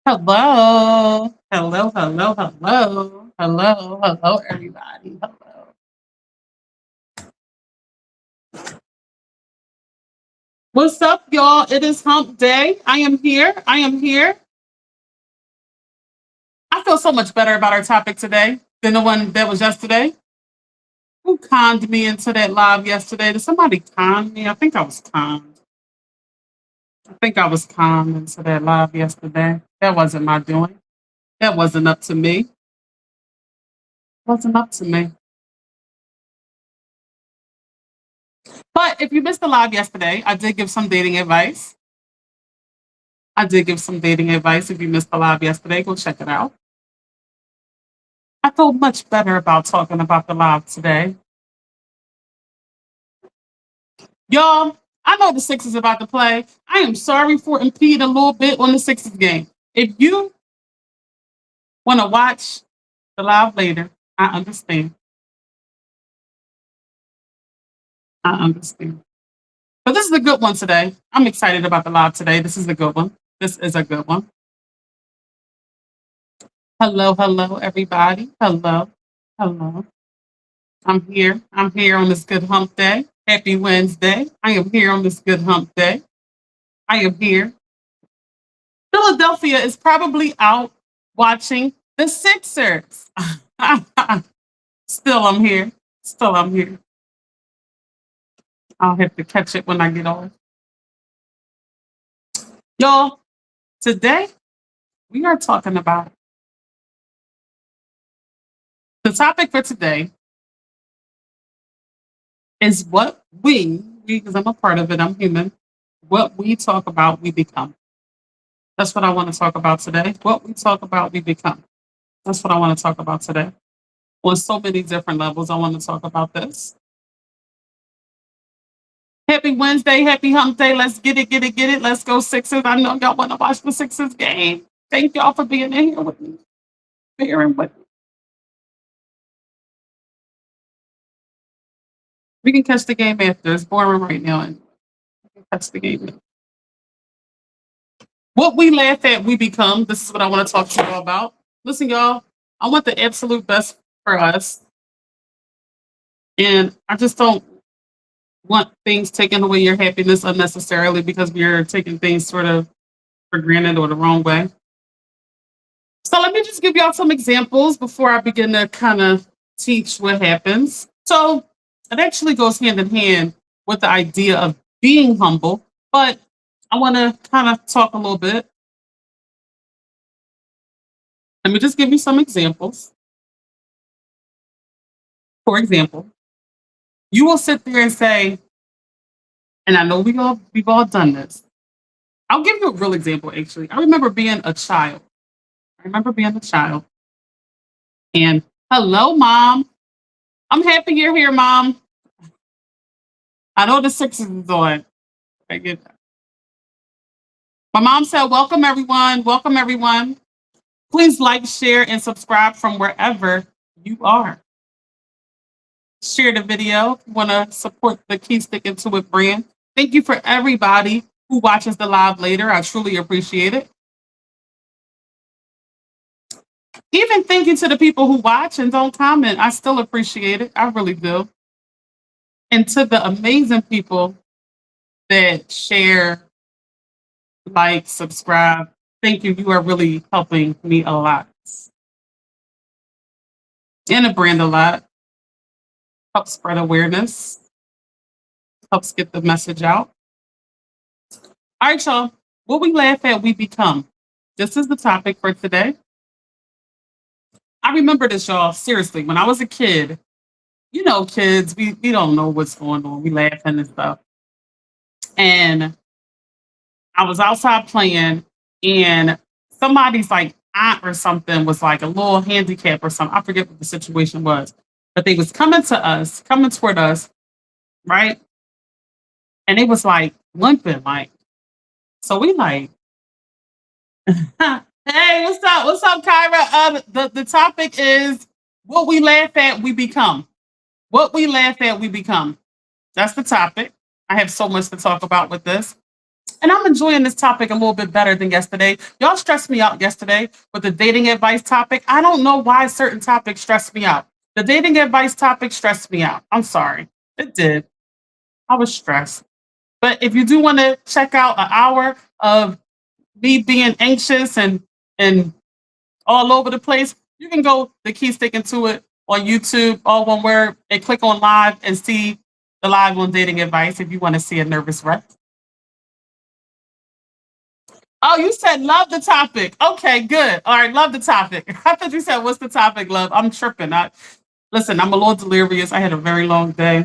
Hello. Hello, hello, hello. Hello, hello, everybody. Hello. What's up, y'all? It is hump day. I am here. I am here. I feel so much better about our topic today than the one that was yesterday. Who conned me into that live yesterday? Did somebody con me? I think I was conned. I think I was conned into that live yesterday. That wasn't my doing. That wasn't up to me. Wasn't up to me. But if you missed the live yesterday, I did give some dating advice. I did give some dating advice. If you missed the live yesterday, go check it out. I feel much better about talking about the live today. Y'all, I know the Sixers about to play. I am sorry for impeding a little bit on the Sixers game. If you want to watch the live later, I understand. I understand. But this is a good one today. I'm excited about the live today. This is a good one. This is a good one. Hello, hello, everybody. Hello, hello. I'm here. I'm here on this good hump day. Happy Wednesday. I am here on this good hump day. I am here. Philadelphia is probably out watching the Sixers. Still, I'm here. Still, I'm here. I'll have to catch it when I get off. Y'all, today we are talking about the topic for today is what because I'm a part of it, I'm human, what we talk about, we become. That's what I want to talk about today. What we talk about, we become. That's what I want to talk about today. On so many different levels, I want to talk about this. Happy Wednesday, happy hump day. Let's get it, get it, get it. Let's go Sixers. I know y'all want to watch the Sixers game. Thank y'all for being in here with me. Bearing with me. We can catch the game after. It's boring right now. And we can catch the game after. What we laugh at, we become. This is what I want to talk to y'all about. Listen, y'all, I want the absolute best for us. And I just don't want things taking away your happiness unnecessarily because we're taking things sort of for granted or the wrong way. So let me just give y'all some examples before I begin to kind of teach what happens. So it actually goes hand in hand with the idea of being humble, but I want to kind of talk a little bit. Let me just give you some examples. For example, you will sit there and say, and I know we've all done this. I'll give you a real example actually. I remember being a child. And hello, mom. I'm happy you're here, mom. I know the Sixers is on. I get that. My mom said, welcome everyone. Welcome everyone. Please like, share, and subscribe from wherever you are. Share the video if you want to support the Key Stick Into It brand. Thank you for everybody who watches the live later. I truly appreciate it. Even thank you to the people who watch and don't comment. I still appreciate it. I really do. And to the amazing people that share, like, subscribe, thank you. You are really helping me a lot. And a brand a lot. Helps spread awareness. Helps get the message out. All right, y'all. What we laugh at, we become. This is the topic for today. I remember this, y'all. Seriously, when I was a kid, you know, kids, we don't know what's going on. We laughing and stuff. And I was outside playing, and somebody's like aunt or something was like a little handicap or something. I forget what the situation was, but they was coming toward us, right? And it was like limping, like, so we like, hey, what's up? What's up, Kyra? The topic is what we laugh at, we become. What we laugh at, we become. That's the topic. I have so much to talk about with this. And I'm enjoying this topic a little bit better than yesterday. Y'all stressed me out yesterday with the dating advice topic. I don't know why certain topics stress me out. The dating advice topic stressed me out. I'm sorry. It did. I was stressed. But if you do want to check out an hour of me being anxious and all over the place, you can go the key sticking to it on YouTube, all one word, and click on live and see the live on dating advice if you want to see a nervous wreck. Oh, you said love the topic. Okay, good. All right, love the topic. I thought you said what's the topic, love. I'm tripping. Listen, I'm a little delirious. I had a very long day.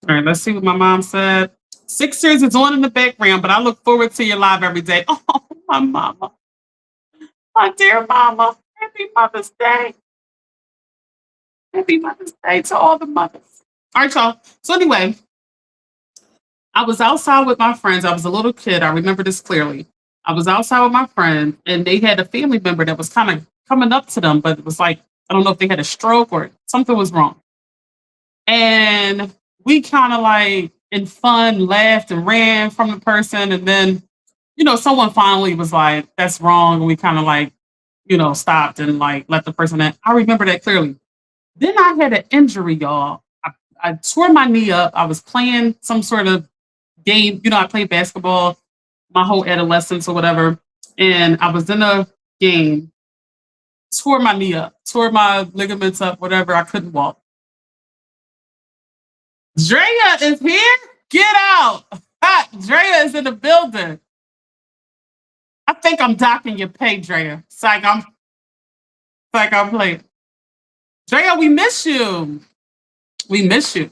All right, let's see what my mom said. Sixers is on in the background, but I look forward to your live every day. Oh, my mama. My dear mama. Happy Mother's Day. Happy Mother's Day to all the mothers. All right, y'all. So anyway, I was outside with my friends. I was a little kid. I remember this clearly. I was outside with my friend, and they had a family member that was kind of coming up to them, but it was like, I don't know if they had a stroke or something was wrong. And we kind of like in fun laughed and ran from the person. And then, someone finally was like, that's wrong. And we kind of like, stopped and like let the person in. I remember that clearly. Then I had an injury, y'all. I tore my knee up. I was playing some sort of game. I played basketball my whole adolescence or whatever. And I was in a game, tore my knee up, tore my ligaments up, whatever. I couldn't walk. Drea is here. Get out. Drea is in the building. I think I'm docking your pay, Drea. It's like I'm playing. Drea, we miss you. We miss you.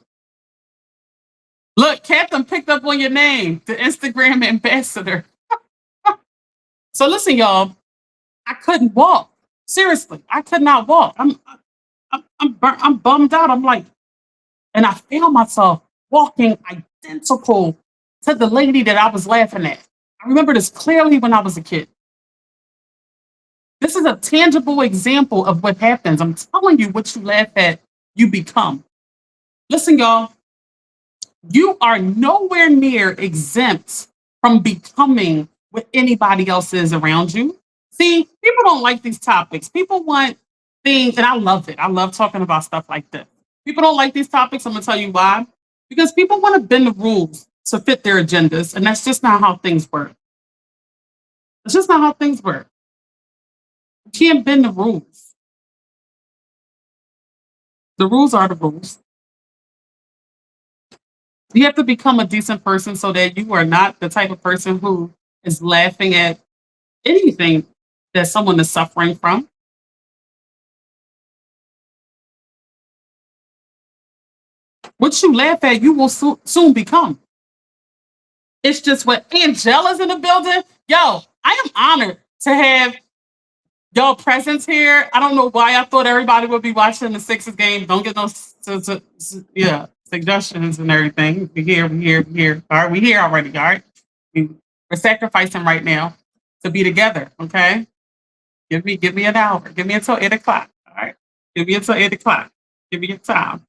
Look, Captain picked up on your name, the Instagram ambassador. So listen, y'all, I couldn't walk. Seriously, I could not walk. I'm bummed out. I'm like, and I found myself walking identical to the lady that I was laughing at. I remember this clearly when I was a kid. This is a tangible example of what happens. I'm telling you, what you laugh at, you become. Listen, y'all, you are nowhere near exempt from becoming what anybody else is around you. See, people don't like these topics. People want things, and I love it. I love talking about stuff like this. People don't like these topics. I'm going to tell you why. Because people want to bend the rules to fit their agendas, and that's just not how things work. It's just not how things work. You can't bend the rules. The rules are the rules. You have to become a decent person so that you are not the type of person who is laughing at anything that someone is suffering from. What you laugh at, you will soon become. It's just what Angela's in the building. Yo, I am honored to have y'all presence here. I don't know why I thought everybody would be watching the Sixers game. Don't get no suggestions and everything. We here. All right, we here already. All right, we're sacrificing right now to be together. Okay, give me an hour. Give me until 8 o'clock. All right, give me until 8 o'clock. Give me your time.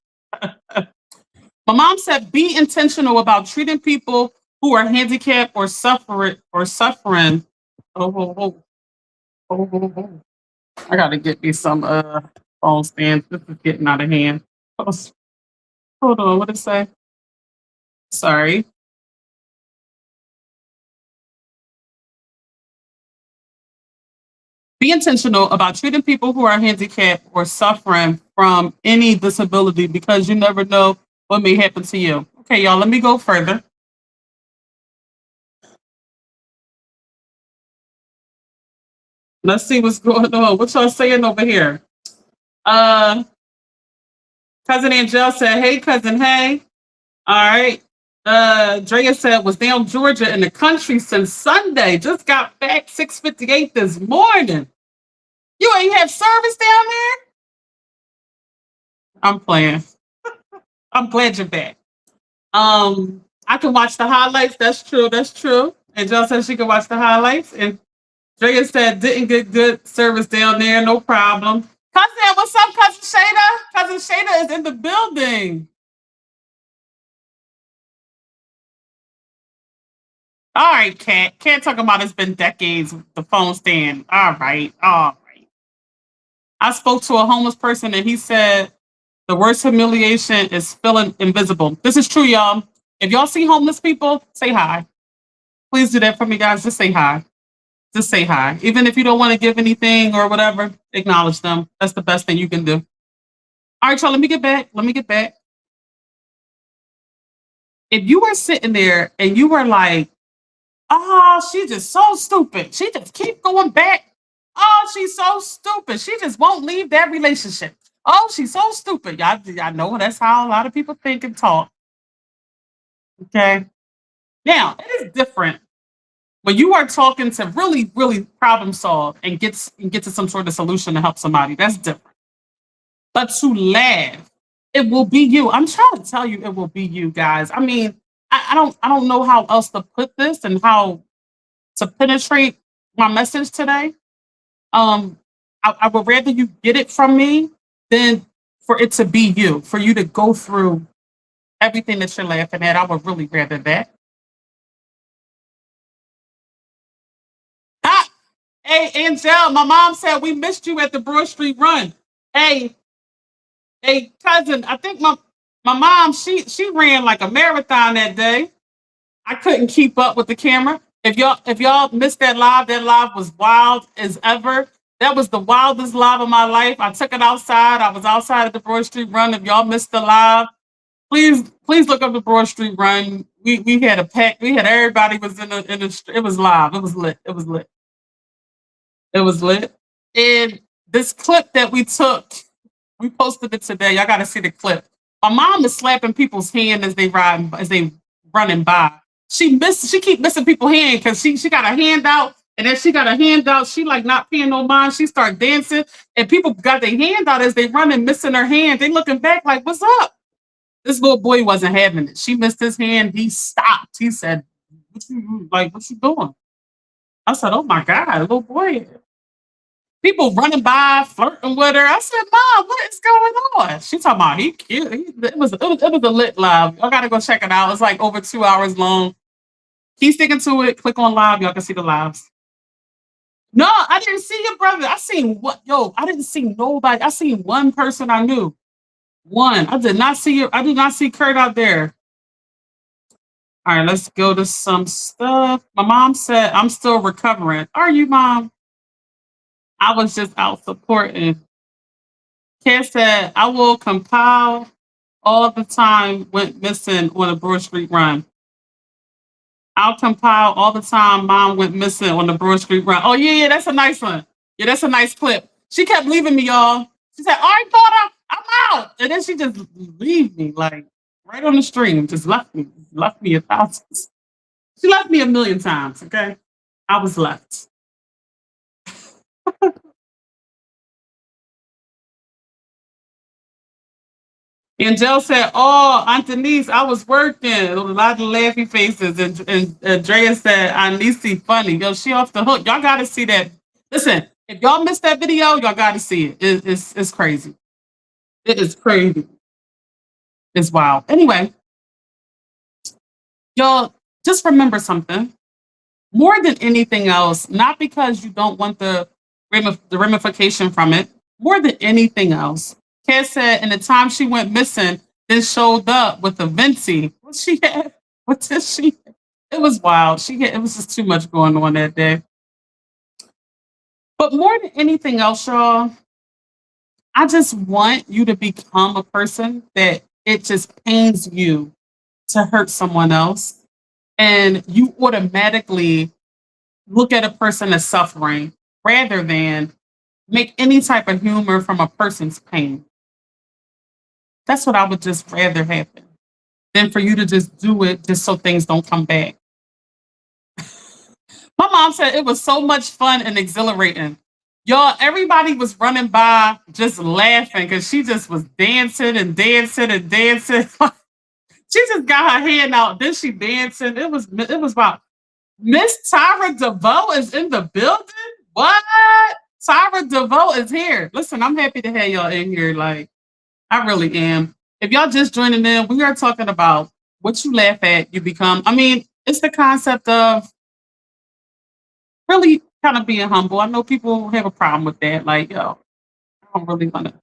My mom said, be intentional about treating people who are handicapped or suffering. Oh. I gotta get me some phone stands. This is getting out of hand. Hold on, what did it say? Sorry. Be intentional about treating people who are handicapped or suffering from any disability because you never know what may happen to you. Okay, y'all, let me go further. Let's see what's going on. What y'all saying over here? Uh, Cousin Angel said, hey, cousin, hey. All right. Drea said, was down Georgia in the country since Sunday. Just got back 6:58 this morning. You ain't have service down there? I'm playing. I'm glad you're back. I can watch the highlights. That's true. That's true. And Jill said she can watch the highlights. And Drea said didn't get good service down there. No problem. Cousin, what's up, Cousin Shada? Cousin Shada is in the building. All right, Cat. Can't talk about it's been decades with the phone stand. All right. All right. I spoke to a homeless person and he said the worst humiliation is feeling invisible. This is true, y'all. If y'all see homeless people, say hi. Please do that for me, guys. Just say hi. Just say hi. Even if you don't want to give anything or whatever, acknowledge them. That's the best thing you can do. All right, y'all, let me get back. Let me get back. If you were sitting there and you were like, oh, she's just so stupid. She just keep going back. Oh, she's so stupid. She just won't leave that relationship. Oh, she's so stupid. Y'all know that's how a lot of people think and talk. Okay. Now, it is different when you are talking to really, really problem solve and get to some sort of solution to help somebody. That's different. But to laugh, it will be you. I'm trying to tell you, it will be you guys. I mean, I don't know how else to put this and how to penetrate my message today. Um, I would rather you get it from me than for it to be you, for you to go through everything that you're laughing at. I would really rather that. Ah, hey, Angel, my mom said we missed you at the Broad Street Run. Hey, hey, cousin, I think my mom she ran like a marathon that day. I couldn't keep up with the camera. If y'all missed that live was wild as ever. That was the wildest live of my life. I took it outside. I was outside at the Broad Street Run. If y'all missed the live, please look up the Broad Street Run. We had a pack. We had everybody was it was live. It was lit. It was lit. It was lit. And this clip that we took, we posted it today. Y'all got to see the clip. My mom is slapping people's hand as they running by. She keep missing people's hand because she got a hand out, and then she got a hand out. She like not paying no mind. She start dancing, and people got their hand out as they running, missing her hand. They looking back like, "What's up?" This little boy wasn't having it. She missed his hand. He stopped. He said, what you doing?" I said, "Oh my God, little boy." People running by, flirting with her. I said, "Mom, what is going on?" She talking about he cute. It was a lit live. Y'all gotta go check it out. It's like over 2 hours long. Keep sticking to it. Click on live. Y'all can see the lives. No, I didn't see your brother. I seen what yo, I didn't see nobody. I seen one person I knew. One. I did not see Kurt out there. All right, let's go to some stuff. My mom said I'm still recovering. Are you, mom? I was just out supporting. Kat said I will compile all the time went missing on a Broad Street Run. I'll compile all the time mom went missing on the Broad Street Run. Oh, yeah, that's a nice one. Yeah, that's a nice clip. She kept leaving me, y'all. She said, "All right, daughter, I'm out." And then she just leave me, like right on the stream, just left me. Left me 1,000. She left me a million times, okay? I was left. Angel said, "Oh, Aunt Denise, I was working." A lot of laughy faces. And Andrea said, "Aunt Nisi funny." Yo, she off the hook. Y'all got to see that. Listen, if y'all missed that video, y'all got to see it. It's crazy. It is crazy. It's wild. Anyway, y'all just remember something. More than anything else, not because you don't want the ramification from it. More than anything else, Kat said in the time she went missing, then showed up with a Vinci. What she had? What did she? It was wild. It was just too much going on that day. But more than anything else, y'all, I just want you to become a person that it just pains you to hurt someone else. And you automatically look at a person as suffering rather than make any type of humor from a person's pain. That's what I would just rather happen than for you to just do it just so things don't come back. My mom said it was so much fun and exhilarating. Y'all, everybody was running by just laughing because she just was dancing and dancing and dancing. She just got her hand out, then she dancing. It was about Miss Tyra DeVoe is in the building. What? Tyra DeVoe is here. Listen, I'm happy to have y'all in here. Like, I really am. If y'all just joining in, we are talking about what you laugh at, you become. I mean, It's the concept of really kind of being humble. I know people have a problem with that. Like, yo, I don't really want to.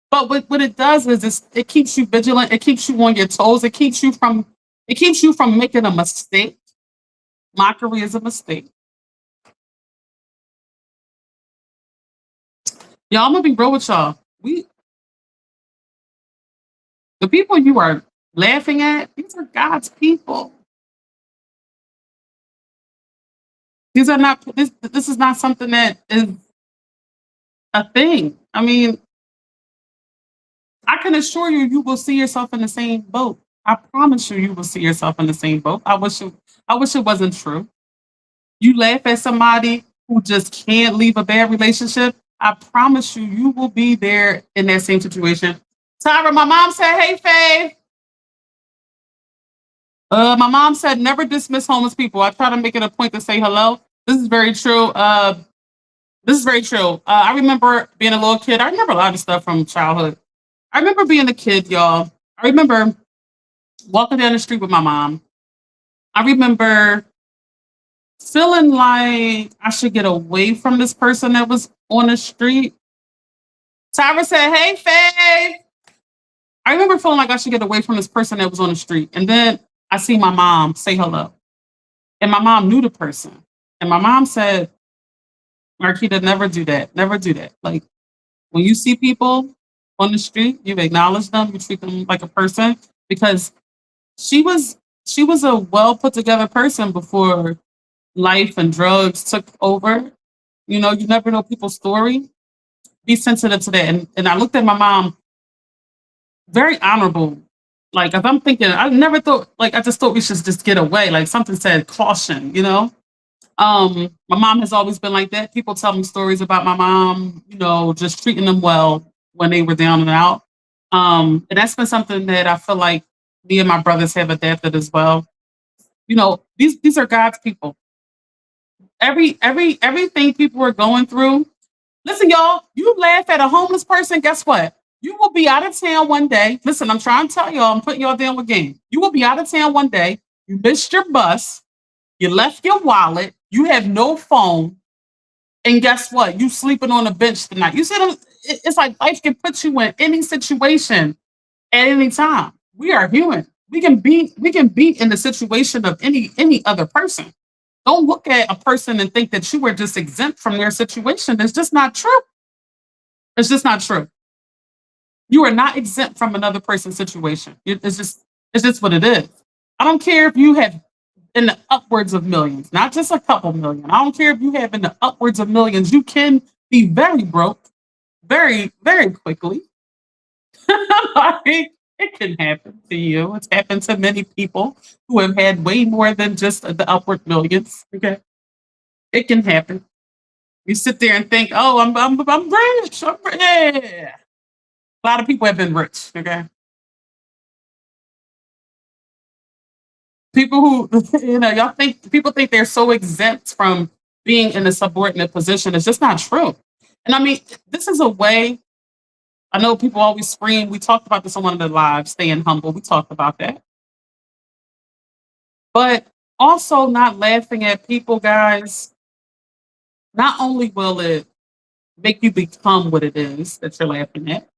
But what it does is it keeps you vigilant. It keeps you on your toes. It keeps you from making a mistake. Mockery is a mistake. Y'all, I'm gonna be real with y'all. The people you are laughing at, these are God's people. These are not. This is not something that is a thing. I mean, I can assure you, you will see yourself in the same boat. I promise you, you will see yourself in the same boat. I wish it wasn't true. You laugh at somebody who just can't leave a bad relationship. I promise you, you will be there in that same situation. Tyra, my mom said, "Hey, Faye." My mom said, "Never dismiss homeless people." I try to make it a point to say hello. This is very true. This is very true. I remember being a little kid. I remember a lot of stuff from childhood. I remember being a kid, y'all. I remember walking down the street with my mom. I remember feeling like I should get away from this person that was on the street. Tyra said, "Hey, Faye." I remember feeling like I should get away from this person that was on the street. And then I see my mom say hello. And my mom knew the person. And my mom said, "Marquita, never do that. Never do that. Like, when you see people on the street, you acknowledge them, you treat them like a person." Because she was she was a well put together person before life and drugs took over. You never know people's story. Be sensitive to that. And I looked at my mom, very honorable. Like, if I'm thinking, I never thought, like, I just thought we should just get away. Like, something said caution. My mom has always been like that. People tell me stories about my mom, just treating them well when they were down and out. And that's been something that I feel like me and my brothers have adapted as well. These are God's people. Everything people are going through. Listen, y'all, you laugh at a homeless person, guess what? You will be out of town one day. Listen, I'm trying to tell y'all, I'm putting y'all down with game. You will be out of town one day. You missed your bus. You left your wallet. You have no phone. And guess what? You sleeping on a bench tonight. You see them? It's like life can put you in any situation at any time. We are human. We can be in the situation of any other person. Don't look at a person and think that you were just exempt from their situation. It's just not true. It's just not true. You are not exempt from another person's situation. It's just what it is. I don't care if you have in the upwards of millions, not just a couple million. I don't care if you have in the upwards of millions. You can be very broke very, very quickly. Like, it can happen to you. It's happened to many people who have had way more than just the upward millions. Okay, it can happen. You sit there and think, "Oh, I'm rich. Yeah." A lot of people have been rich. Okay, people who y'all think people think they're so exempt from being in a subordinate position. It's just not true. And I mean, this is a way. I know people always scream. We talked about this on one of the lives, staying humble. We talked about that. But also not laughing at people, guys. Not only will it make you become what it is that you're laughing at,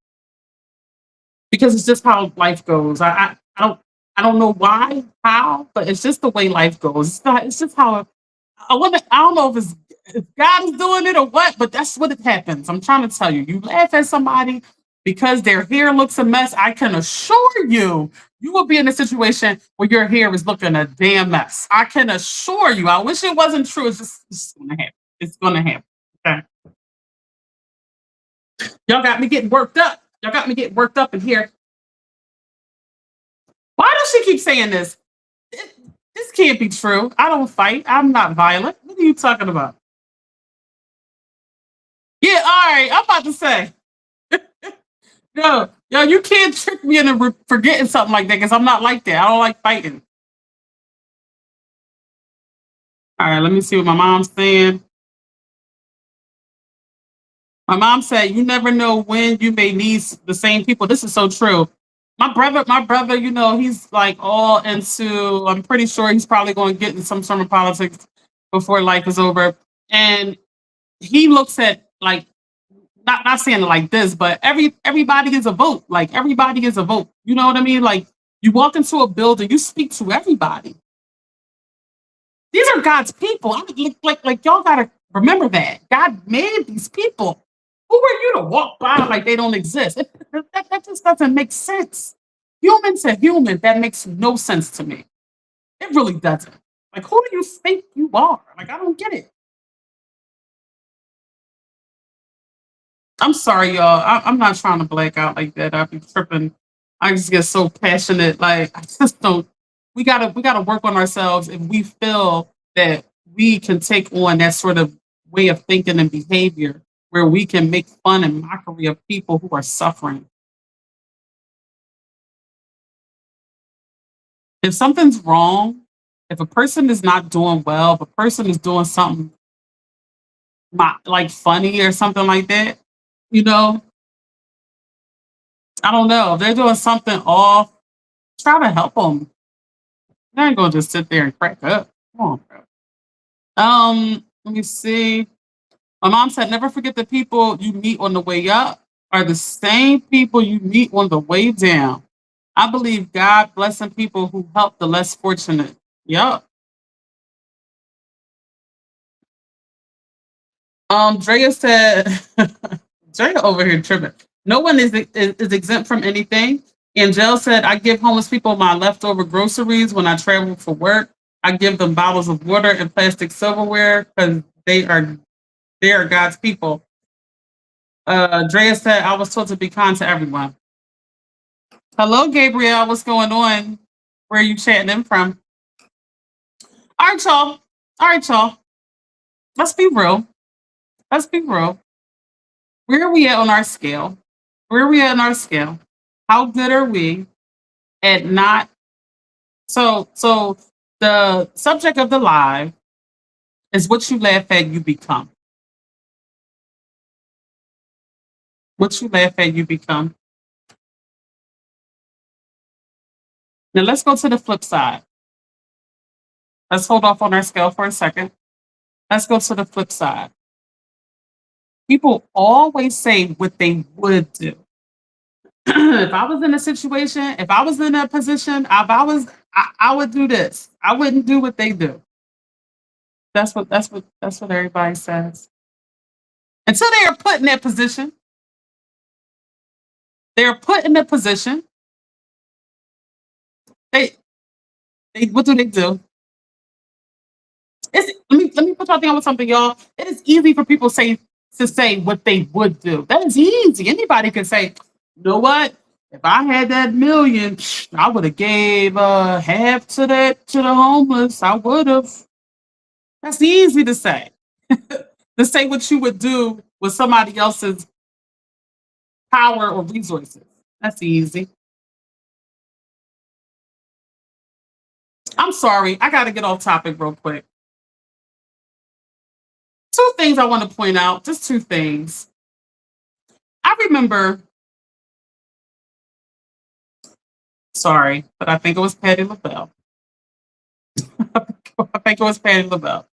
because it's just how life goes. I don't know why, how, but it's just the way life goes. It's just how I don't know if God is doing it or what, but that's what it happens. I'm trying to tell you. You laugh at somebody because their hair looks a mess. I can assure you, you will be in a situation where your hair is looking a damn mess. I can assure you. I wish it wasn't true. It's just gonna happen. It's gonna happen. Okay. Y'all got me getting worked up. Y'all got me getting worked up in here. Why does she keep saying this? It- this can't be true. I don't fight. I'm not violent. What are you talking about? Yeah, all right. I'm about to say, yo, you can't trick me into forgetting something like that because I'm not like that. I don't like fighting. All right, let me see what my mom's saying. My mom said, "You never know when you may need the same people." This is so true. My brother, he's like all into. I'm pretty sure he's probably going to get in some sort of politics before life is over. And he looks at like not saying it like this, but everybody is a vote. Like everybody is a vote. You know what I mean? Like you walk into a building, you speak to everybody. These are God's people. I mean, like y'all gotta remember that God made these people. Who are you to walk by like they don't exist? That just doesn't make sense. Human to human, that makes no sense to me. It really doesn't. Like, who do you think you are? Like, I don't get it. I'm sorry, y'all. I'm not trying to black out like that. I be tripping. I just get so passionate. Like, I just don't. We gotta work on ourselves if we feel that we can take on that sort of way of thinking and behavior where we can make fun and mockery of people who are suffering. If something's wrong, if a person is not doing well, if a person is doing something like funny or something like that, you know, I don't know. If they're doing something off, try to help them. They ain't gonna just sit there and crack up. Come on, bro. Let me see. My mom said, never forget the people you meet on the way up are the same people you meet on the way down. I believe God blessing people who help the less fortunate. Yup. Drea said, Drea over here tripping. No one is exempt from anything. Angel said, I give homeless people my leftover groceries when I travel for work. I give them bottles of water and plastic silverware because they are God's people. Drea said, I was told to be kind to everyone. Hello, Gabriel. What's going on? Where are you chatting in from? All right, y'all. All right, y'all. Let's be real. Let's be real. Where are we at on our scale? Where are we at on our scale? How good are we at not? So the subject of the live is what you laugh at, you become. What you laugh at, you become. Now let's go to the flip side. Let's hold off on our scale for a second. Let's go to the flip side. People always say what they would do. If I was in a situation, if I was in a position, if I would do this. I wouldn't do what they do. That's what everybody says. Until they are put in that position, they are put in that position. They, they what do they do? Let me put y'all down with something, y'all. It is easy for people to say what they would do. That is easy. Anybody can say, you know what? If I had that million, I would have gave half to the homeless. I would have. That's easy to say. To say what you would do with somebody else's power or resources. That's easy. I'm sorry. I got to get off topic real quick. Two things I want to point out. Just two things. I remember, sorry, but I think it was Patty LaBelle. I think it was Patty LaBelle.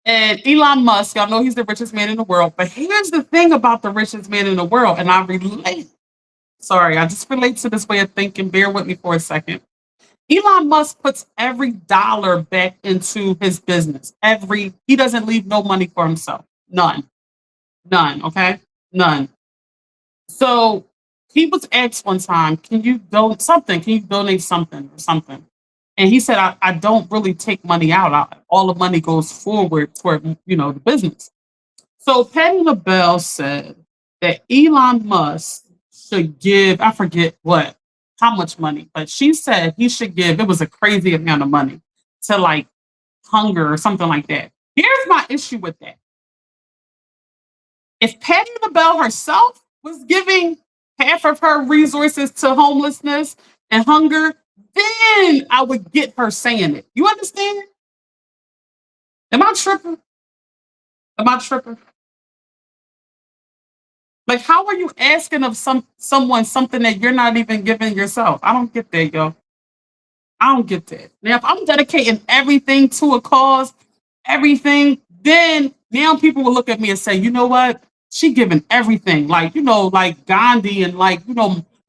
And Elon Musk, y'all know he's the richest man in the world. But here's the thing about the richest man in the world, and I relate. Sorry, I just relate to this way of thinking. Bear with me for a second. Elon Musk puts every dollar back into his business. He doesn't leave no money for himself. None. None. Okay. None. So he was asked one time, can you donate something? Can you donate something or something? And he said, I don't really take money out. All the money goes forward toward, the business. So Patty LaBelle said that Elon Musk should give, I forget how much money, but she said he should give, it was a crazy amount of money to like hunger or something like that. Here's my issue with that. If Patty LaBelle herself was giving half of her resources to homelessness and hunger, then I would get her saying it. You understand? Am I tripping? Am I tripping? Like, how are you asking of someone something that you're not even giving yourself? I don't get that, yo. I don't get that. Now, if I'm dedicating everything to a cause, everything, then now people will look at me and say, you know what? She giving everything. Like, like Gandhi and like,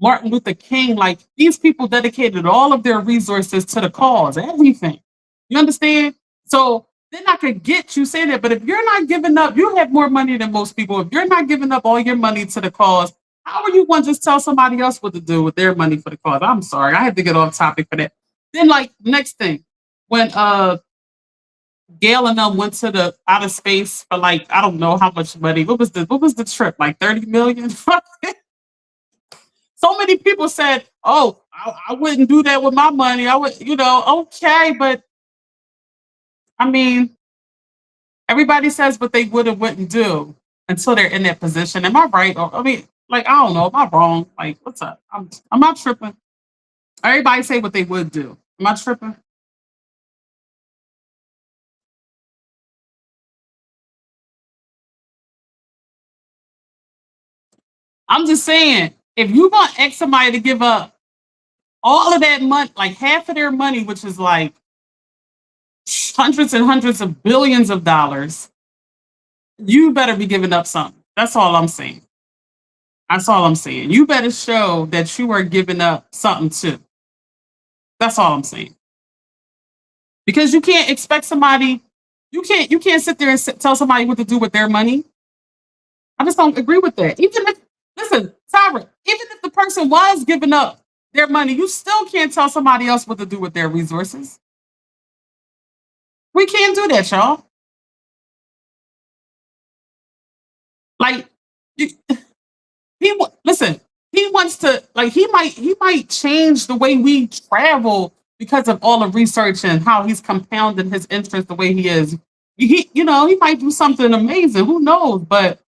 Martin Luther King, like these people dedicated all of their resources to the cause, everything. You understand? So then I could get you saying that. But if you're not giving up, you have more money than most people. If you're not giving up all your money to the cause, how are you going to just tell somebody else what to do with their money for the cause? I'm sorry. I had to get off topic for that. Then like next thing, when Gail and them went to the outer space for like I don't know how much money. What was the trip? Like 30 million? So many people said, "Oh, I wouldn't do that with my money. I would, okay." But I mean, everybody says what they would and wouldn't do until they're in that position. Am I right? Or I mean, like I don't know. Am I wrong? Like, what's up? I'm not tripping. Everybody say what they would do. Am I tripping? I'm just saying, if you gonna ask somebody to give up all of that money, like half of their money, which is like hundreds and hundreds of billions of dollars, you better be giving up something. That's all I'm saying. That's all I'm saying. You better show that you are giving up something too. That's all I'm saying. Because you can't expect somebody, you can't sit there and tell somebody what to do with their money. I just don't agree with that. Even if listen, Tyra, even if the person was giving up their money, you still can't tell somebody else what to do with their resources. We can't do that, y'all. Like you, listen, he wants to like he might change the way we travel because of all the research and how he's compounded his interest the way he is. He might do something amazing. Who knows? But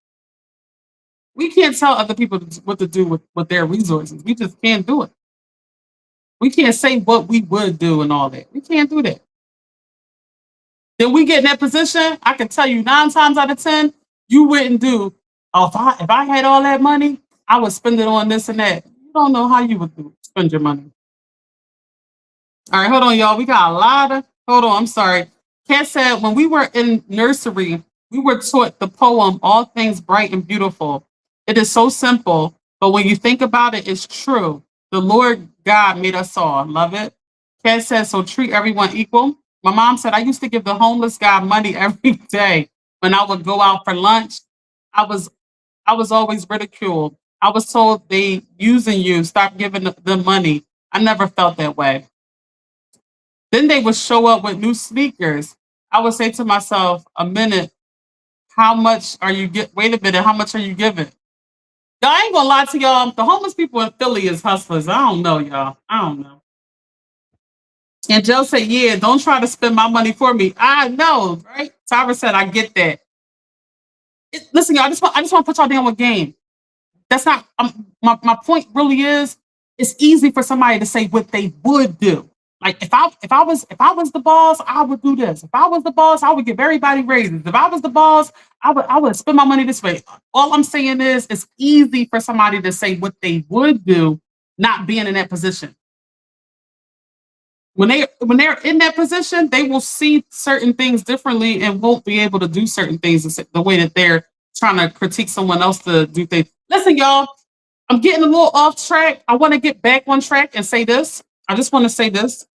we can't tell other people what to do with their resources. We just can't do it. We can't say what we would do and all that. We can't do that. Then we get in that position, I can tell you 9 times out of 10, you wouldn't do. Oh, if I had all that money, I would spend it on this and that. You don't know how you would spend your money. All right, hold on, y'all. We got a lot of. Hold on, I'm sorry. Kat said when we were in nursery, we were taught the poem "All Things Bright and Beautiful." It is so simple, but when you think about it, it's true. The Lord God made us all. Love it. Kat says so. Treat everyone equal. My mom said I used to give the homeless guy money every day when I would go out for lunch. I was I was always ridiculed. I was told they using you. Stop giving them money. I never felt that way. Then they would show up with new sneakers. I would say to myself, a minute, how much are you get? Wait a minute, how much are you giving? Y'all I ain't gonna lie to y'all. The homeless people in Philly is hustlers. I don't know, y'all. I don't know. And Joe said, yeah, don't try to spend my money for me. I know, right? Tyra said, I get that. Listen, y'all, I just want to put y'all down with game. That's not my point really is it's easy for somebody to say what they would do. Like if I was the boss, I would do this. If I was the boss, I would give everybody raises. If I was the boss, I would spend my money this way. All I'm saying is it's easy for somebody to say what they would do, not being in that position. When they're in that position, they will see certain things differently and won't be able to do certain things the way that they're trying to critique someone else to do things. Listen, y'all, I'm getting a little off track. I want to get back on track and say this. I just want to say this.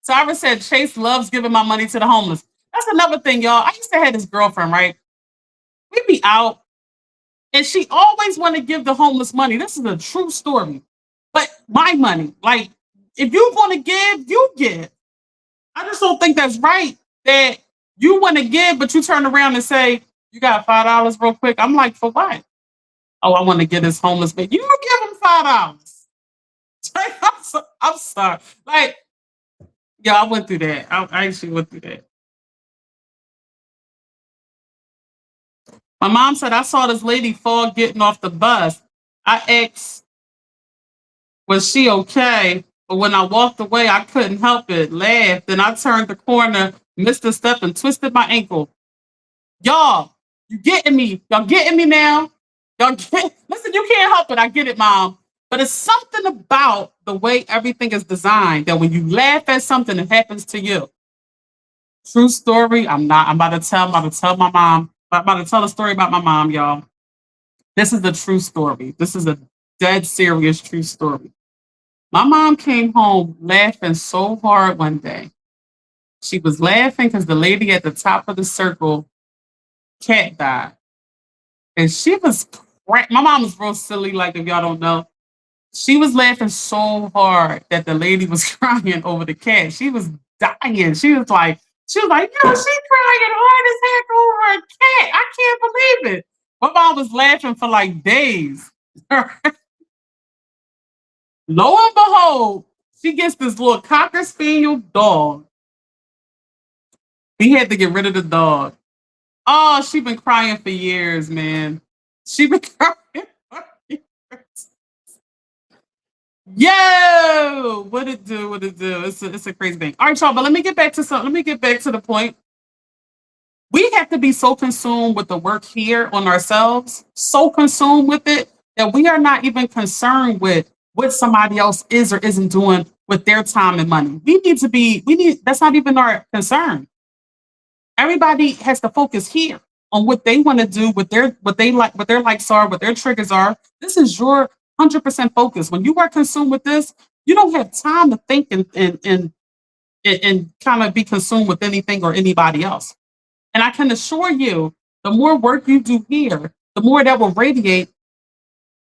Tyra said Chase loves giving my money to the homeless. That's another thing, y'all. I used to have this girlfriend, right? We'd be out, and she always want to give the homeless money. This is a true story. But my money, like, if you want to give, you give. I just don't think that's right that you want to give, but you turn around and say, you got $5 real quick. I'm like, for what? Oh, I want to get this homeless man. You give him $5. I'm sorry. Like, yeah, I went through that. I actually went through that. My mom said I saw this lady fall getting off the bus. I asked, was she okay? But when I walked away, I couldn't help it. Laughed. Then I turned the corner, missed a step, and twisted my ankle. Y'all, you getting me? Y'all getting me now? Y'all get listen, you can't help it. I get it, mom. But it's something about the way everything is designed that when you laugh at something, it happens to you. True story. I'm about to tell my mom. I'm about to tell a story about my mom, y'all. This is a true story. This is a dead serious true story. My mom came home laughing so hard one day. She was laughing because the lady at the top of the circle cat died. And she was my mom was real silly, like if y'all don't know. She was laughing so hard that the lady was crying over the cat. She was dying. She was like, yo, she crying hard as heck over a cat. I can't believe it. My mom was laughing for like days. Lo and behold, she gets this little cocker spaniel dog. We had to get rid of the dog. Oh, she been crying for years, man. She been crying for years. Yo, what it do? What it do? It's a crazy thing. All right, y'all. But let me get back to something. Let me get back to the point. We have to be so consumed with the work here on ourselves, so consumed with it that we are not even concerned with what somebody else is or isn't doing with their time and money. We need, that's not even our concern. Everybody has to focus here on what they want to do, what they like, what their likes are, what their triggers are. This is your 100% focus. When you are consumed with this, you don't have time to think and kind of be consumed with anything or anybody else. And I can assure you, the more work you do here, the more that will radiate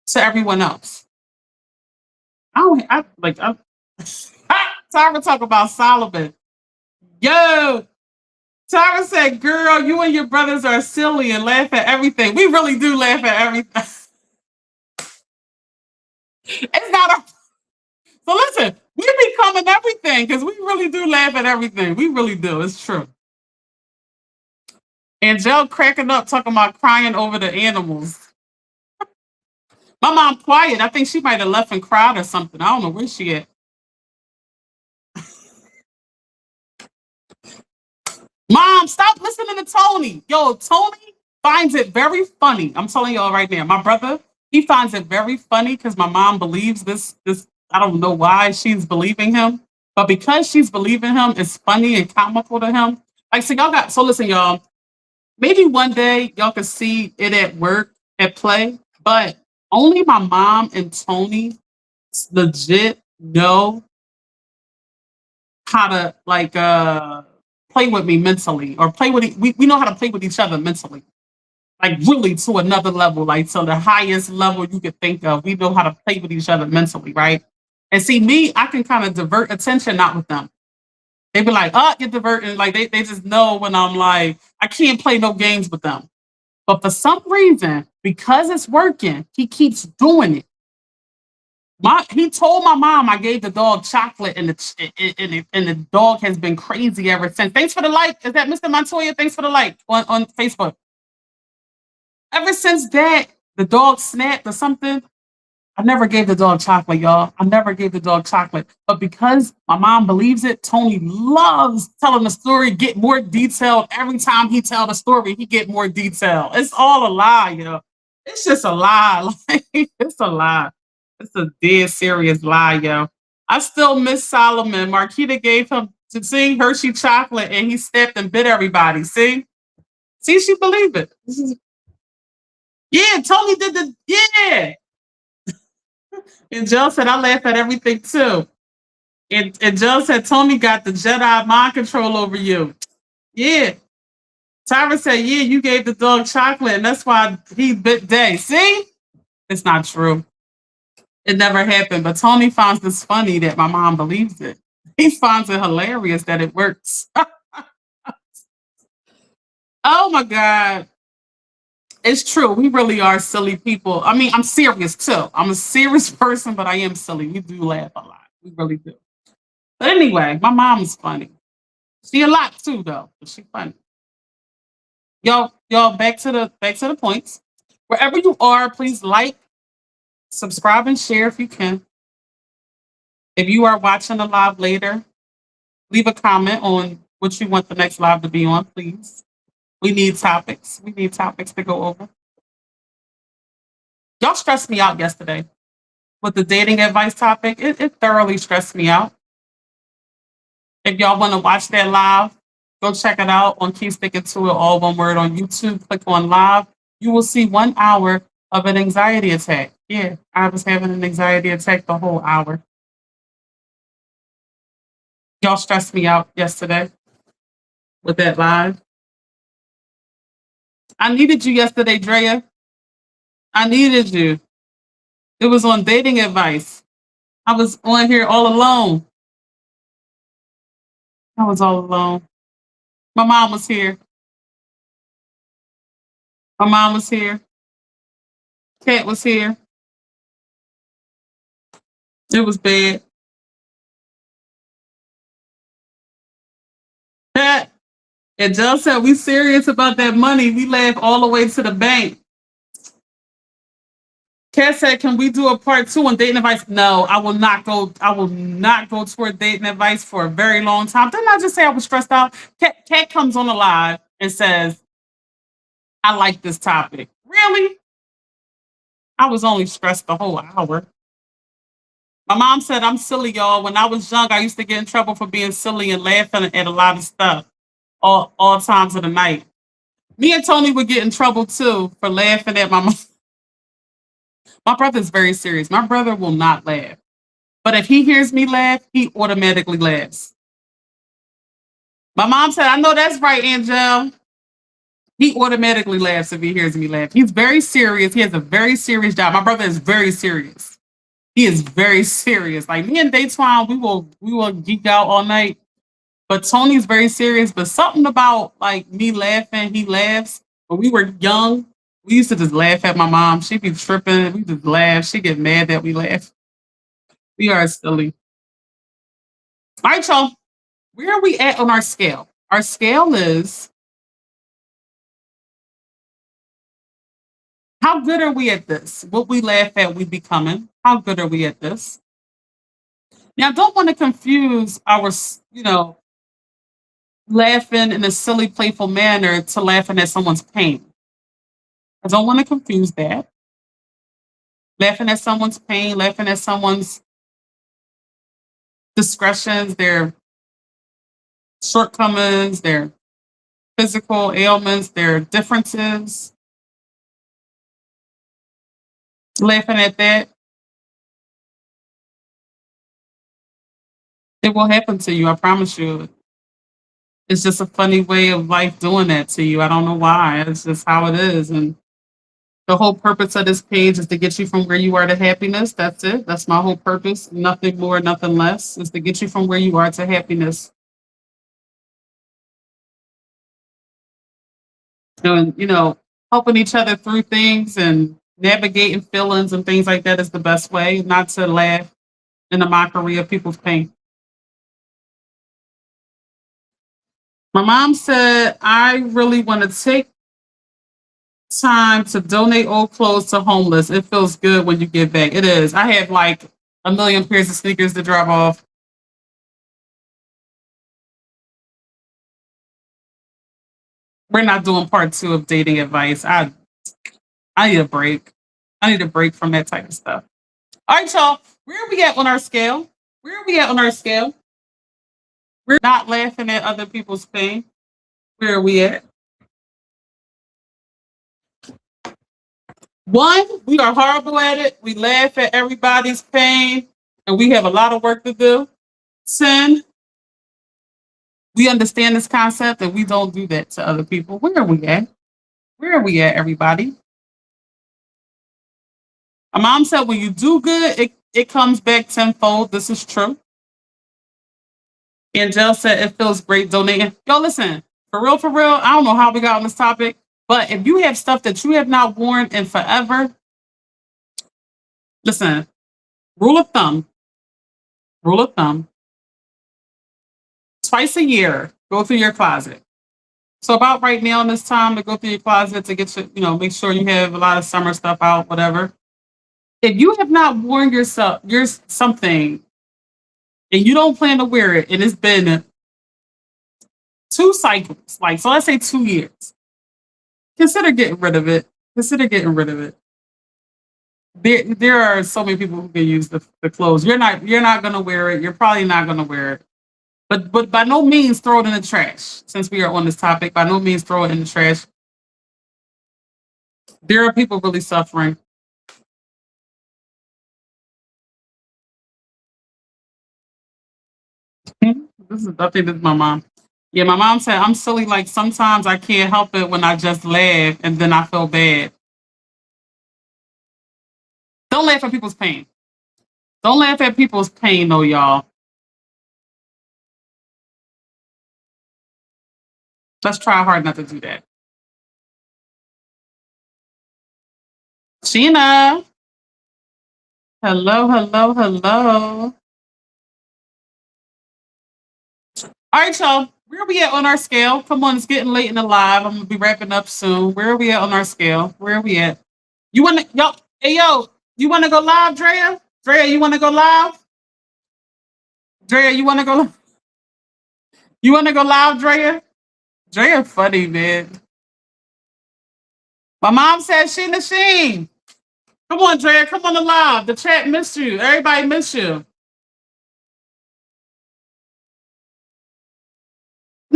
to everyone else. I don't, I like, I, Tyra talk about Solomon. Yo, Tyra said, girl, you and your brothers are silly and laugh at everything. We really do laugh at everything. It's not a, so listen, we becoming everything because we really do laugh at everything. We really do. It's true. Angel cracking up, talking about crying over the animals. My mom quiet. I think she might have left and cried or something. I don't know where she at. Mom, stop listening to Tony. Yo, Tony finds it very funny. I'm telling y'all right now. My brother, he finds it very funny because my mom believes this. I don't know why she's believing him, but because she's believing him, it's funny and comical to him. Like, so y'all got, so listen, y'all. Maybe one day y'all can see it at work, at play, but only my mom and Tony legit know how to like play with me mentally or play with we know how to play with each other mentally, like really to another level, like to the highest level you could think of. We know how to play with each other mentally, right? And see me, I can kind of divert attention, not with them. They be like, oh, you're diverting. Like they just know when I'm like, I can't play no games with them. But for some reason, because it's working, he keeps doing it. He told my mom I gave the dog chocolate, and the dog has been crazy ever since. Thanks for the like. Is that Mr. Montoya? Thanks for the like on Facebook. Ever since that, the dog snapped or something. I never gave the dog chocolate, y'all. I never gave the dog chocolate. But because my mom believes it, Tony loves telling the story, get more detailed. Every time he tell the story, he get more detail. It's all a lie, yo. It's just a lie. Like, it's a lie. It's a dead serious lie, yo. I still miss Solomon. Marquita gave him to see Hershey chocolate and he stepped and bit everybody. See? See, she believed it. Yeah, Tony did the, yeah. And Joe said, I laugh at everything too. And Joe said, Tony got the Jedi mind control over you. Yeah. Tyra said, yeah, you gave the dog chocolate, and that's why he bit Day. See? It's not true. It never happened. But Tony finds this funny that my mom believes it. He finds it hilarious that it works. Oh my God. It's true. We really are silly people. I mean, I'm serious too. I'm a serious person, but I am silly. We do laugh a lot. We really do. But anyway, my mom is funny. She a lot too, though. But she funny. Y'all, back to the points. Wherever you are, please like, subscribe, and share if you can. If you are watching the live later, leave a comment on what you want the next live to be on, please. We need topics. We need topics to go over. Y'all stressed me out yesterday with the dating advice topic. It thoroughly stressed me out. If y'all want to watch that live, go check it out on Keep Sticking to It, all one word on YouTube. Click on live. You will see 1 hour of an anxiety attack. Yeah, I was having an anxiety attack the whole hour. Y'all stressed me out yesterday with that live. I needed you yesterday, Drea. I needed you. It was on dating advice. I was on here all alone. I was all alone. My mom was here. My mom was here. Cat was here. It was bad. Cat and Jill said, we serious about that money. We laugh all the way to the bank. Kat said, "Can we do a part 2 on dating advice?" No, I will not go. I will not go toward dating advice for a very long time. Didn't I just say I was stressed out? Kat comes on the live and says, "I like this topic." Really? I was only stressed the whole hour. My mom said, "I'm silly, y'all. When I was young, I used to get in trouble for being silly and laughing at a lot of stuff all times of the night." Me and Tony would get in trouble too for laughing at my mom. My brother's very serious. My brother will not laugh. But if he hears me laugh, he automatically laughs. My mom said, "I know that's right, Angel." He automatically laughs if he hears me laugh. He's very serious. He has a very serious job. My brother is very serious. He is very serious. Like me and Daytwan, we will geek out all night. But Tony's very serious. But something about like me laughing, he laughs. When we were young, we used to just laugh at my mom. She'd be tripping. We just laugh. She'd get mad that we laugh. We are silly. All right, y'all. Where are we at on our scale? Our scale is how good are we at this? What we laugh at, we becoming. How good are we at this? Now, I don't want to confuse our, laughing in a silly, playful manner to laughing at someone's pain. I don't want to confuse that. Laughing at someone's pain, laughing at someone's discretions, their shortcomings, their physical ailments, their differences. Laughing at that, it will happen to you. I promise you. It's just a funny way of life doing that to you. I don't know why. It's just how it is. And the whole purpose of this page is to get you from where you are to happiness. That's it. That's my whole purpose. Nothing more, nothing less. Is to get you from where you are to happiness. And, helping each other through things and navigating feelings and things like that is the best way, not to laugh in the mockery of people's pain. My mom said, "I really want to take time to donate old clothes to homeless. It feels good when you give back." It is. I have like a million pairs of sneakers to drop off. We're not doing part 2 of dating advice. I need a break. I need a break from that type of stuff. All right, y'all. Where are we at on our scale? Where are we at on our scale? We're not laughing at other people's pain. Where are we at? 1, we are horrible at it. We laugh at everybody's pain, and we have a lot of work to do. 10, we understand this concept and we don't do that to other people. Where are we at? Where are we at, everybody? My mom said when you do good, it comes back tenfold. This is true. Angel said it feels great donating. Yo, listen, for real, I don't know how we got on this topic, but if you have stuff that you have not worn in forever, listen, rule of thumb, twice a year, go through your closet. So about right now in this time to go through your closet to get your, make sure you have a lot of summer stuff out, whatever. If you have not worn your something and you don't plan to wear it, and it's been 2 cycles, so let's say 2 years. Consider getting rid of it. Consider getting rid of it. There are so many people who can use the clothes. You're not gonna wear it. You're probably not gonna wear it. But by no means throw it in the trash. Since we are on this topic, by no means throw it in the trash. There are people really suffering. This is I think this is my mom. Yeah, my mom said I'm silly. Like sometimes I can't help it when I just laugh and then I feel bad. Don't laugh at people's pain. Don't laugh at people's pain, though, y'all. Let's try hard not to do that. Sheena, hello, hello, hello. All right, y'all. Where are we at on our scale? Come on, it's getting late in the live. I'm gonna be wrapping up soon. Where are we at on our scale? Where are we at? You wanna yo? Hey yo, you wanna go live, Drea? Drea, you wanna go live? Drea, you wanna go? You wanna go live, Drea? Drea, funny man. My mom said Sheena Sheen. Come on, Drea. Come on the live. The chat missed you. Everybody missed you.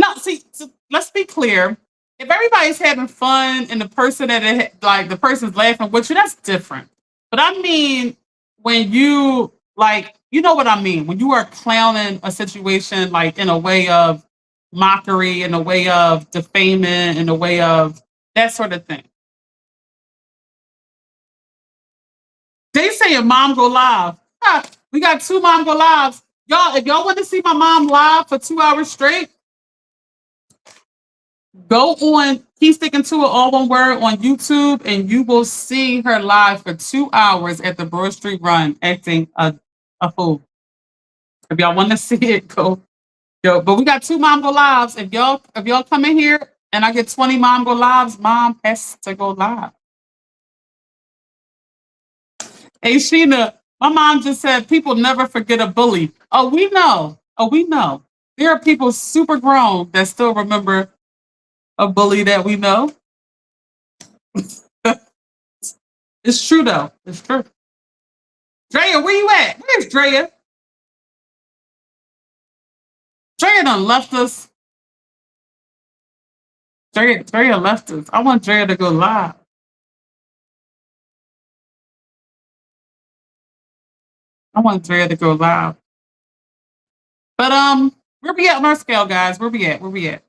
No, see, so let's be clear. If everybody's having fun and the person that like the person's laughing with you, that's different. But I mean, when you like, you know what I mean. When you are clowning a situation like in a way of mockery, in a way of defaming, in a way of that sort of thing. They say a mom go live. Ha, we got two mom go lives. Y'all, if y'all want to see my mom live for 2 hours straight, go on Keep Sticking to It, all one word, on YouTube, and you will see her live for 2 hours at the Broad Street Run acting a fool. If y'all want to see it, go. Yo, but we got two Mom Go Lives. If y'all come in here and I get 20 Mom Go Lives, Mom has to go live. Hey Sheena, my mom just said people never forget a bully. Oh, we know. Oh, we know. There are people super grown that still remember a bully that we know. It's true though. It's true. Drea, where you at? Where's Drea? Drea done left us. Drea left us. I want Drea to go live. I want Drea to go live. But where we at on our scale, guys? Where we at? Where we at?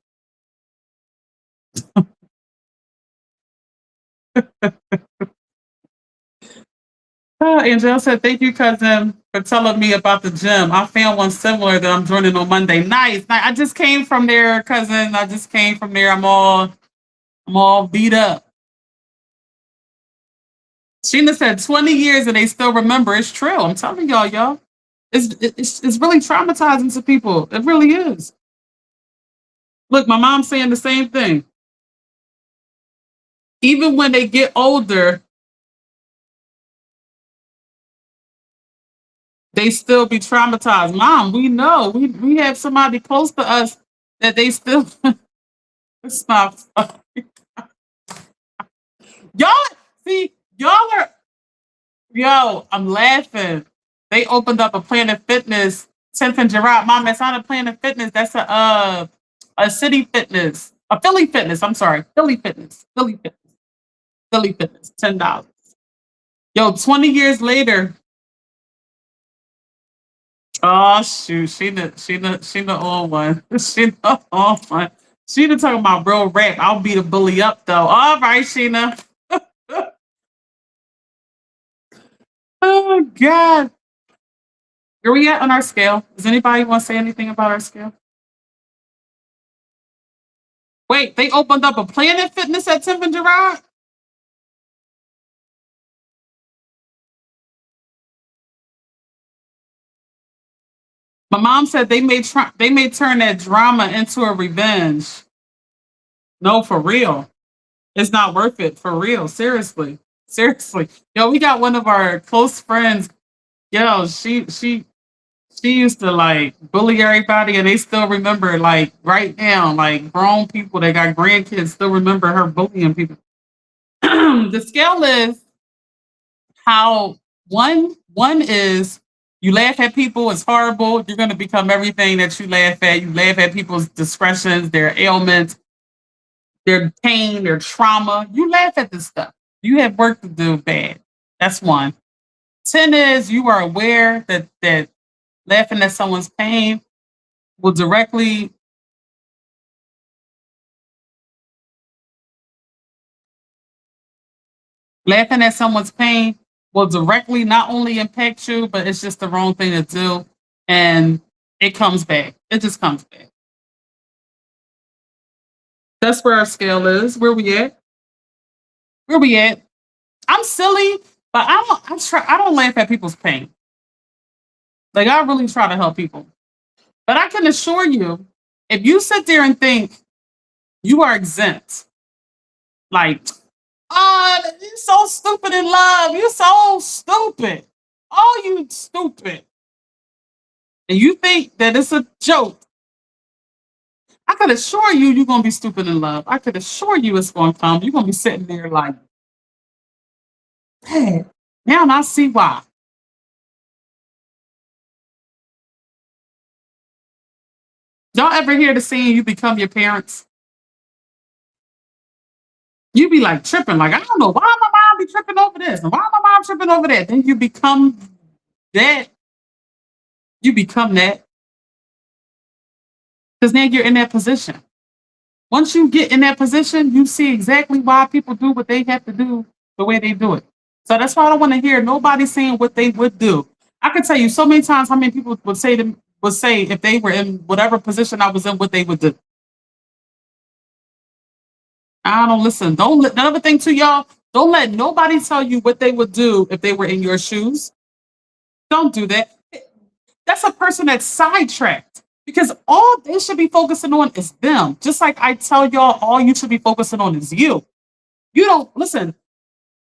Angel said, thank you, cousin, for telling me about the gym. I found one similar that I'm joining on Monday. Nice. I just came from there, cousin. I just came from there. I'm all beat up. Sheena said 20 years and they still remember. It's true. I'm telling y'all. It's really traumatizing to people. It really is. Look, my mom's saying the same thing. Even when they get older, they still be traumatized. Mom, we know. We have somebody close to us that they still it's not funny. Y'all see, y'all are yo, I'm laughing. They opened up a Planet Fitness, 10th and Gerard. Mom, that's not a Planet Fitness. That's a City Fitness. A Philly Fitness. I'm sorry. Philly Fitness. Philly Fitness. Philly Fitness. $10. Yo, 20 years later. Oh shoot, she the on one. She the on one. She the talking about real rap. I'll beat a bully up though. All right, Sheena. Oh God. Where we at on our scale? Does anybody want to say anything about our scale? Wait, they opened up a Planet Fitness at Tim and Gerard? My mom said they may turn that drama into a revenge. No, for real. It's not worth it. For real. Seriously. Seriously. Yo, we got one of our close friends. Yo, she used to like bully everybody and they still remember like right now, like grown people that got grandkids still remember her bullying people. The scale is how one is you laugh at people, it's horrible. You're going to become everything that you laugh at. You laugh at people's discretions, their ailments, their pain, their trauma. You laugh at this stuff. You have work to do bad. That's one. 10 is you are aware that laughing at someone's pain will directly laughing at someone's pain will directly not only impact you, but it's just the wrong thing to do. And it comes back. It just comes back. That's where our scale is. Where we at? Where we at? I'm silly, but I don't laugh at people's pain. Like I really try to help people. But I can assure you, if you sit there and think you are exempt, like, oh, you're so stupid in love. You're so stupid. Oh, you stupid. And you think that it's a joke, I could assure you you're gonna be stupid in love. I could assure you it's gonna come. You're gonna be sitting there like, hey, now I see why. Y'all ever hear the saying you become your parents? You be like tripping, like, I don't know why my mom be tripping over this and why my mom tripping over that. Then you become that, you become that, because now you're in that position. Once you get in that position, you see exactly why people do what they have to do the way they do it. So that's why I don't want to hear nobody saying what they would do. I can tell you so many times how many people would say if they were in whatever position I was in, what they would do. I don't listen. Don't let another thing to y'all. Don't let nobody tell you what they would do if they were in your shoes. Don't do that. That's a person that's sidetracked because all they should be focusing on is them. Just like I tell y'all, all you should be focusing on is you. You don't listen.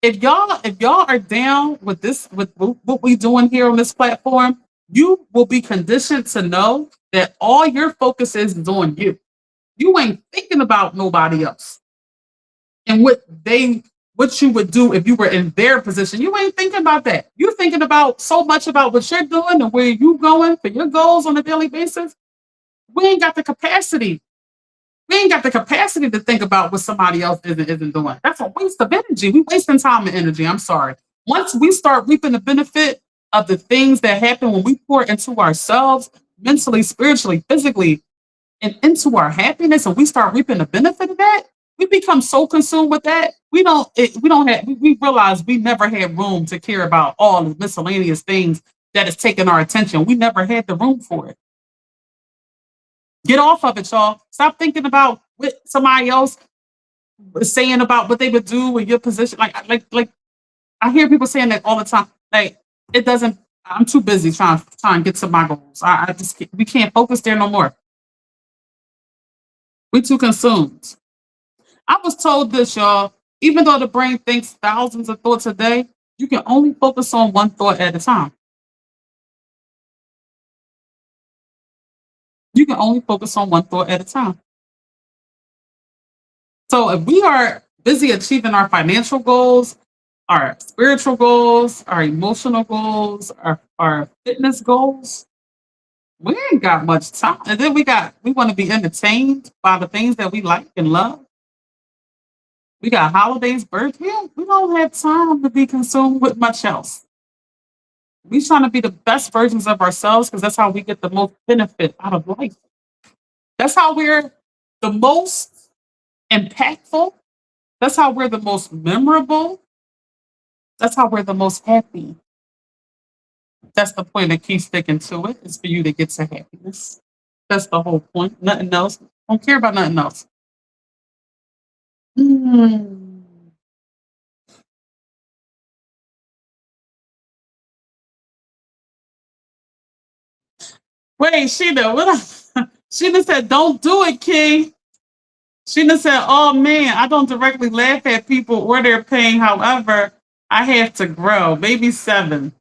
If y'all are down with this with what we doing here on this platform, you will be conditioned to know that all your focus is on you. You ain't thinking about nobody else and what you would do if you were in their position. You ain't thinking about that. You're thinking about so much about what you're doing and where you going for your goals on a daily basis. We ain't got the capacity. We ain't got the capacity to think about what somebody else isn't doing. That's a waste of energy. We wasting time and energy. I'm sorry. Once we start reaping the benefit of the things that happen when we pour into ourselves, mentally, spiritually, physically, and into our happiness, and we start reaping the benefit of that, we become so consumed with that we don't have we realize we never had room to care about all the miscellaneous things that is taking our attention. We never had the room for it. Get off of it, y'all. Stop thinking about what somebody else was saying about what they would do in your position. Like I hear people saying that all the time. Like it doesn't. I'm too busy trying to get to my goals. I just we can't focus there no more. We too consumed. I was told this, y'all. Even though the brain thinks thousands of thoughts a day, you can only focus on one thought at a time. You can only focus on one thought at a time. So if we are busy achieving our financial goals, our spiritual goals, our emotional goals, our fitness goals, we ain't got much time. And then we want to be entertained by the things that we like and love. We got holidays, birthday. We don't have time to be consumed with much else. We trying to be the best versions of ourselves because that's how we get the most benefit out of life. That's how we're the most impactful. That's how we're the most memorable. That's how we're the most happy. That's the point that keeps sticking to it. Is for you to get to happiness. That's the whole point. Nothing else. Don't care about nothing else. Mm. Wait, Sheena, what? Sheena said, "Don't do it, King." Sheena said, "Oh man, I don't directly laugh at people or their pain. However, I have to grow. Maybe 7."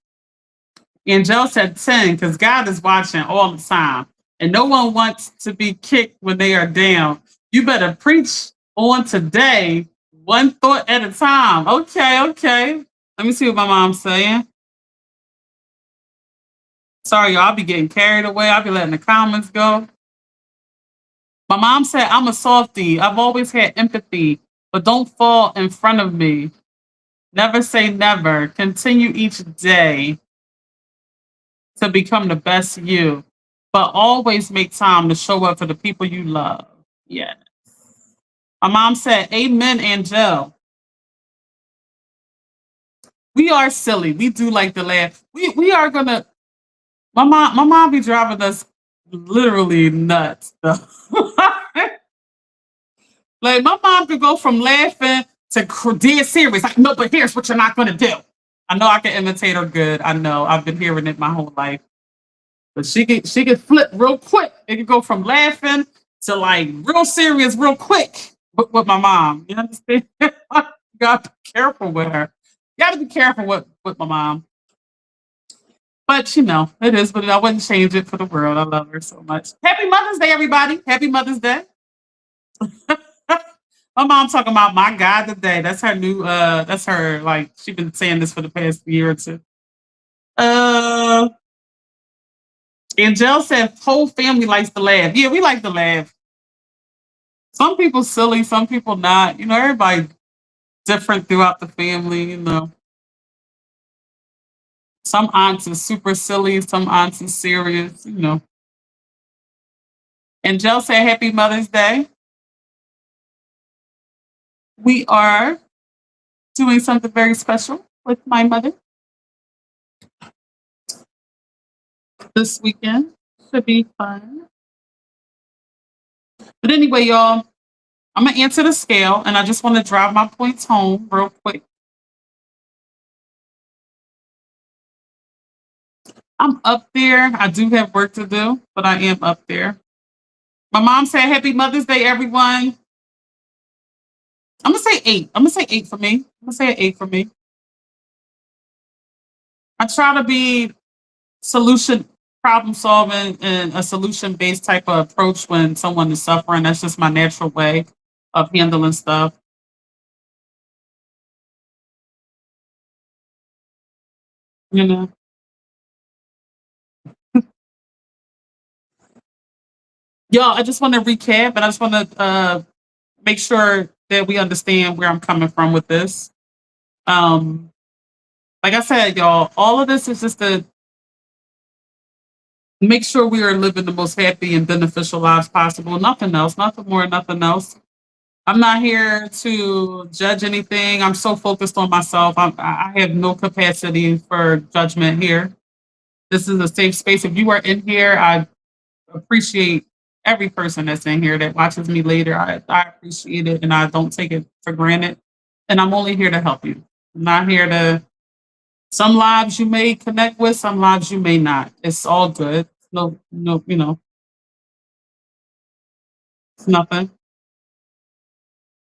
And Joe said 10 because God is watching all the time. And no one wants to be kicked when they are down. You better preach on today. One thought at a time. Okay, okay. Let me see what my mom's saying. Sorry, y'all. I'll be getting carried away. I'll be letting the comments go. My mom said, I'm a softie. I've always had empathy, but don't fall in front of me. Never say never. Continue each day to become the best you, but always make time to show up for the people you love. Yeah. My mom said, Amen, Angel. We are silly. We do like to laugh. We are gonna my mom be driving us literally nuts. Though. Like my mom could go from laughing to dead serious. Like, no, but here's what you're not gonna do. I know I can imitate her good. I know. I've been hearing it my whole life. But she could flip real quick. It could go from laughing to like real serious real quick with my mom. You understand? You gotta be careful with her. You gotta be careful with my mom. But it is what it. I wouldn't change it for the world. I love her so much. Happy Mother's Day, everybody. Happy Mother's Day. My mom talking about my God today. That's her new that's her like she's been saying this for the past year or two. Uh Angel said whole family likes to laugh. Yeah, we like to laugh. Some people silly, some people not. Everybody different throughout the family. Some aunts is super silly, some aunts is serious. Angel said happy Mother's Day. We are doing something very special with my mother this weekend. Should be fun. But anyway, y'all, I'm gonna answer the scale and I just want to drive my points home real quick. I'm up there. I do have work to do, but I am up there. My mom said happy Mother's Day, everyone. I'm gonna say 8. I'm gonna say 8 for me. I'm gonna say an 8 for me. I try to be solution problem solving and a solution based type of approach when someone is suffering. That's just my natural way of handling stuff. You know. Y'all, I just want to recap and I just want to make sure that we understand where I'm coming from with this. Um, like I said, y'all, all of this is just to make sure we are living the most happy and beneficial lives possible. Nothing else, nothing more, nothing else. I'm not here to judge anything. I'm so focused on myself. I have no capacity for judgment here. This is a safe space. If you are in here, I appreciate every person that's in here that watches me later. I appreciate it and I don't take it for granted. And I'm only here to help you. I'm not here to, some lives you may connect with, some lives you may not. It's all good. No, no, it's nothing.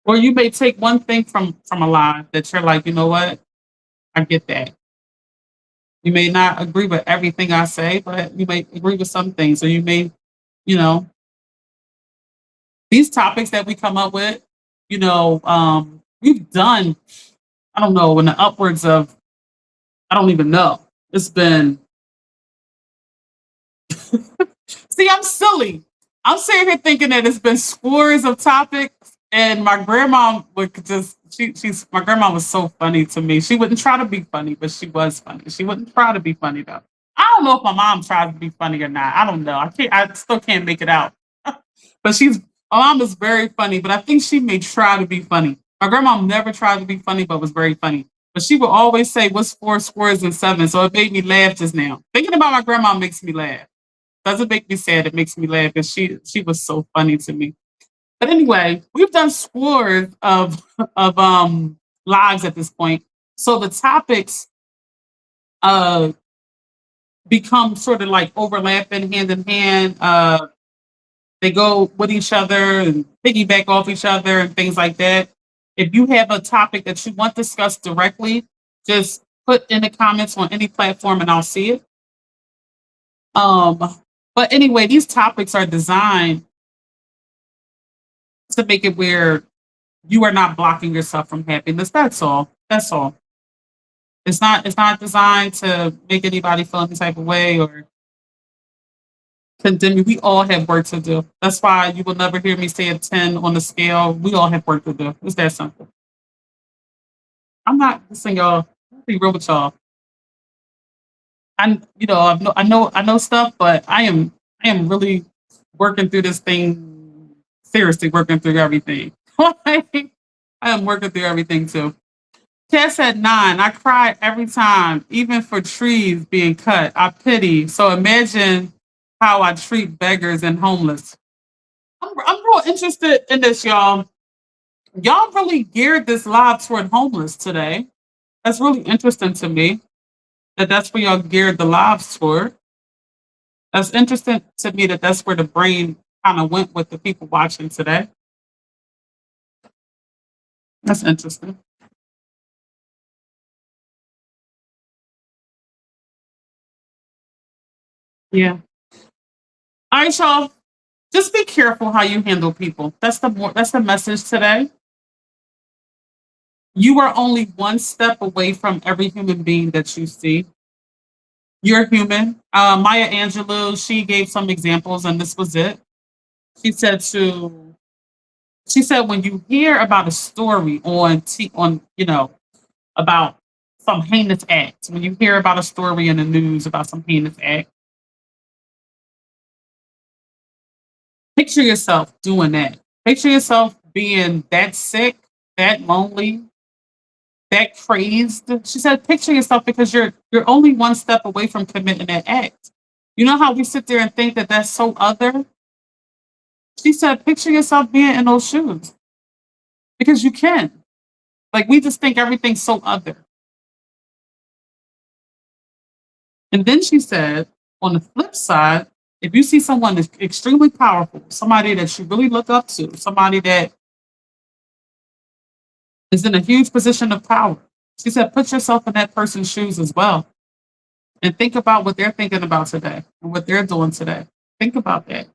Or you may take one thing from a live that you're like, you know what? I get that. You may not agree with everything I say, but you may agree with some things. Or you may, you know, these topics that we come up with, we've done, I don't know, in the upwards of, I don't even know. It's been, see, I'm silly. I'm sitting here thinking that it's been scores of topics, and my grandma would just, my grandma was so funny to me. She wouldn't try to be funny, but she was funny. She wouldn't try to be funny though. I don't know if my mom tries to be funny or not. I don't know. I still can't make it out. But my mom is very funny, but I think she may try to be funny. My grandma never tried to be funny, but was very funny. But she would always say, "What's four squares and seven?" So it made me laugh just now. Thinking about my grandma makes me laugh. Doesn't make me sad. It makes me laugh because she was so funny to me. But anyway, we've done scores of lives at this point. So the topics uh become sort of like overlapping hand in hand. They go with each other and piggyback off each other and things like that. If you have a topic that you want discussed directly, just put in the comments on any platform and I'll see it. Um, but anyway, these topics are designed to make it where you are not blocking yourself from happiness. That's all. That's all. It's not designed to make anybody feel any type of way or condemn you. We all have work to do. That's why you will never hear me say a 10 on the scale. We all have work to do. It's that simple. I'm not listening, y'all. I'll be real with y'all. I know stuff, but I am really working through this thing. Seriously, working through everything. Like, I am working through everything too. Kat said 9. I cry every time, even for trees being cut. I pity. So imagine how I treat beggars and homeless. I'm real interested in this, y'all. Y'all really geared this live toward homeless today. That's really interesting to me that that's where y'all geared the lives toward. That's interesting to me that that's where the brain kind of went with the people watching today. That's interesting. Yeah. All right, y'all. Just be careful how you handle people. That's the message today. You are only one step away from every human being that you see. You're human. Maya Angelou, she gave some examples, and this was it. She said to she said when you hear about a story on about some heinous act, when you hear about a story in the news about some heinous act, picture yourself doing that. Picture yourself being that sick, that lonely, that crazed. She said, picture yourself because you're only one step away from committing that act. You know how we sit there and think that that's so other? She said, picture yourself being in those shoes because you can. Like we just think everything's so other. And then she said, on the flip side, if you see someone that's extremely powerful, somebody that you really look up to, somebody that is in a huge position of power, she said, put yourself in that person's shoes as well and think about what they're thinking about today and what they're doing today. Think about that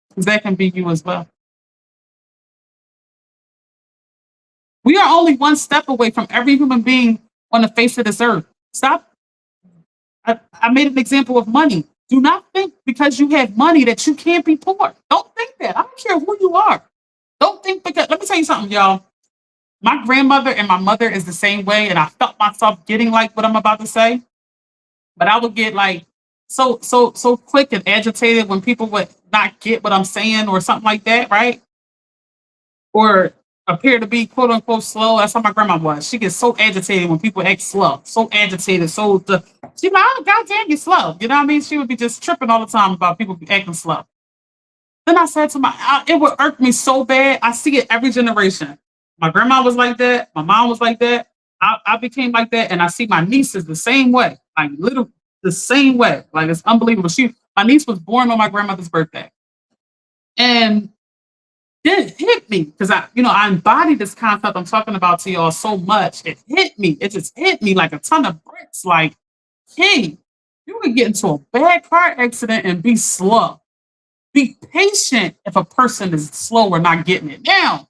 because that can be you as well. We are only one step away from every human being on the face of this earth. Stop. I made an example of money. Do not think because you have money that you can't be poor. Don't think that. I don't care who you are. Don't think because, let me tell you something, y'all. My grandmother and my mother is the same way, and I felt myself getting like what I'm about to say. But I would get like so quick and agitated when people would not get what I'm saying or something like that, right? Or appear to be quote unquote slow. That's how my grandma was. She gets so agitated when people act slow, so agitated. She's like, oh goddamn, you slow. You know what I mean? She would be just tripping all the time about people acting slow. Then I said to it would irk me so bad. I see it every generation. My grandma was like that. My mom was like that. I became like that, and I see my nieces the same way, like little the same way. Like it's unbelievable. My niece was born on my grandmother's birthday, and it hit me because I embody this concept I'm talking about to y'all so much. It hit me. It just hit me like a ton of bricks. Like, hey, you can get into a bad car accident and be slow. Be patient if a person is slow or not getting it. Now,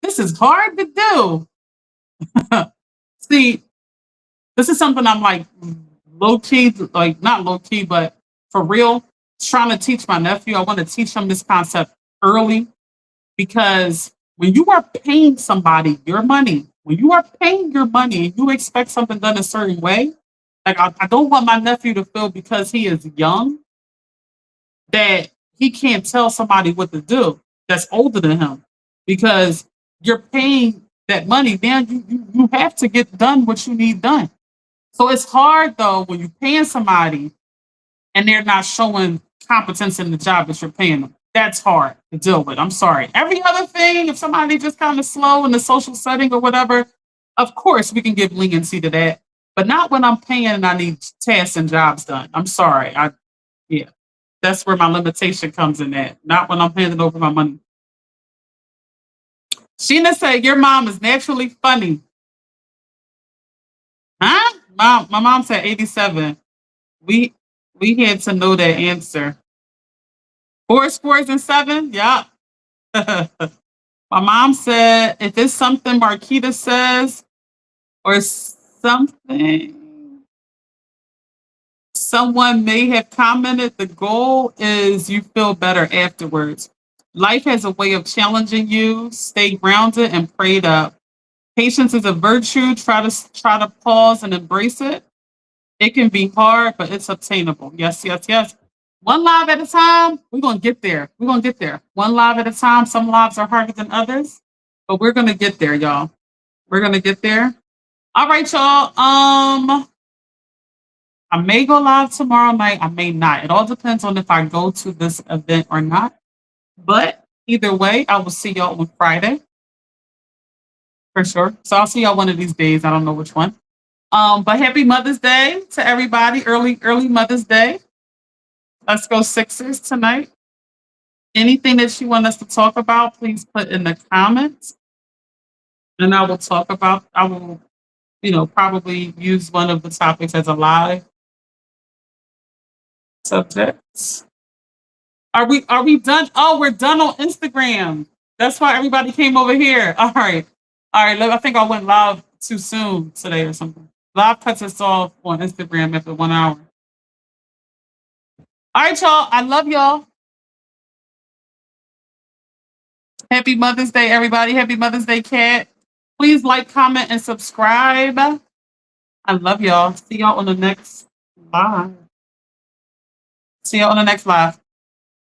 this is hard to do. See, this is something I'm like low key, like not low key, but for real, trying to teach my nephew. I want to teach him this concept early because when you are paying somebody your money, when you are paying your money and you expect something done a certain way, like I don't want my nephew to feel because he is young that he can't tell somebody what to do that's older than him because you're paying that money. Then you have to get done what you need done. So it's hard though when you're paying somebody and they're not showing competence in the job that you're paying them. That's hard to deal with. I'm sorry. Every other thing, if somebody just kind of slow in the social setting or whatever, of course we can give leniency to that. But not when I'm paying and I need tasks and jobs done. I'm sorry. Yeah, that's where my limitation comes in at. Not when I'm handing over my money. Sheena said, your mom is naturally funny. Huh? My mom said 87. We we had to know that answer. Four scores and seven? Yeah. My mom said, if it's something Marquita says or something someone may have commented, the goal is you feel better afterwards. Life has a way of challenging you. Stay grounded and prayed up. Patience is a virtue. Try to pause and embrace it. It can be hard, but it's obtainable. Yes, yes, yes. One live at a time. We're gonna get there. We're gonna get there. One live at a time. Some lives are harder than others, but we're gonna get there, y'all. We're gonna get there. All right, y'all. I may go live tomorrow night. I may not. It all depends on if I go to this event or not. But either way, I will see y'all on Friday for sure. So I'll see y'all one of these days. I don't know which one. But happy Mother's Day to everybody. Early Mother's Day. Let's go Sixers tonight. Anything that you want us to talk about, please put in the comments. And I will talk about, I will, probably use one of the topics as a live subject. Are we done? Oh, we're done on Instagram. That's why everybody came over here. All right. All right. I think I went live too soon today or something. Live cuts us off on Instagram after 1 hour. All right, y'all. I love y'all. Happy Mother's Day, everybody. Happy Mother's Day, Kat. Please like, comment, and subscribe. I love y'all. See y'all on the next live. See y'all on the next live.